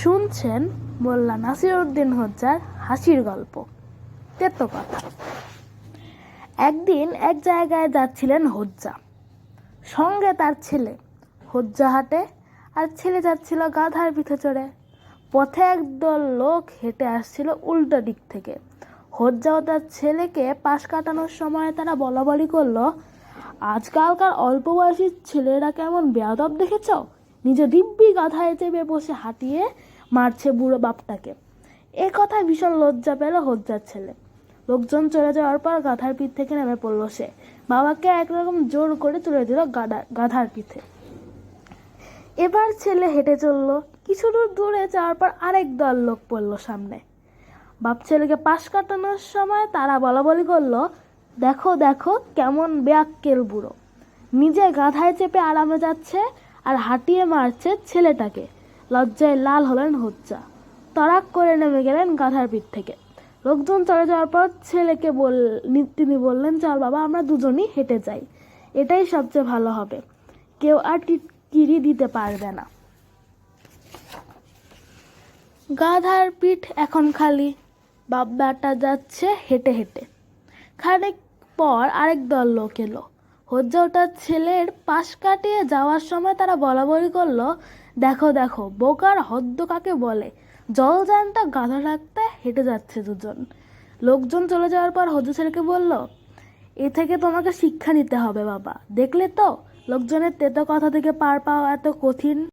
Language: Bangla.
শুনছেন মোল্লা নাসিরউদ্দিন হোজ্জার হাসির গল্প। তেতো কথা। একদিন এক জায়গায় যাচ্ছিলেন হোজ্জা, সঙ্গে তার ছেলে। হোজ্জা হাঁটে আর ছেলে যাচ্ছিল গাধার পিঠে চড়ে। পথে একদল লোক হেঁটে আসছিল উল্টো দিক থেকে। হোজ্জা ও তার ছেলেকে পাশ কাটানোর সময় তারা বলাবলি করলো, আজকালকার অল্প বয়সী ছেলেরা কেমন বেয়াদব দেখেছ, নিজে দিব্যি গাধায় চেপে বসে হাঁটিয়ে মারছে বুড়ো বাপটাকে। এ কথায় ভীষণ লজ্জা পেল হোজ্জার ছেলে। লোকজন চলে যাওয়ার পর গাধার পিঠ থেকে নেমে পড়ল সে। বাবাকে একরকম জোর করে তুলে দিল গাধার পিঠে। এবার ছেলে হেঁটে চলল। কিছু দূর দূরে যাওয়ার পর আরেক দল লোক পড়ল সামনে। বাপ ছেলেকে পাশ কাটানোর সময় তারা বলাবলি করলো, দেখো দেখো কেমন বেয়াক্কেল বুড়ো, নিজে গাধায় চেপে আরামে যাচ্ছে আর হাঁটিয়ে মারছে ছেলেটাকে। লজ্জায় লাল হলেন হোজ্জা, তড়াক করে নেমে গেলেন গাধার পিঠ থেকে। লোকজন চলে যাওয়ার পর ছেলেকে তিনি বললেন, চল বাবা আমরা দুজনই হেঁটে যাই, এটাই সবচেয়ে ভালো হবে, কেউ আর টিটকিরি দিতে পারবে না। গাধার পিঠ এখন খালি, বাপ বেটা যাচ্ছে হেঁটে হেঁটে। খানিক পর আরেক দল লোক এলো। হোজ্জা ও তার ছেলের পাশ কাটিয়ে যাওয়ার সময় তারা বলাবলি করলো, দেখো দেখো বোকার হদ্দ কাকে বলে, জলজানটা গাধা রাখতে হেঁটে যাচ্ছে দুজন। লোকজন চলে যাওয়ার পর হোজ্জা ছেলেকে বলল, এ থেকে তোমাকে শিক্ষা নিতে হবে বাবা, দেখলে তো লোকজনের তেতো কথা থেকে পার পাওয়া এত কঠিন।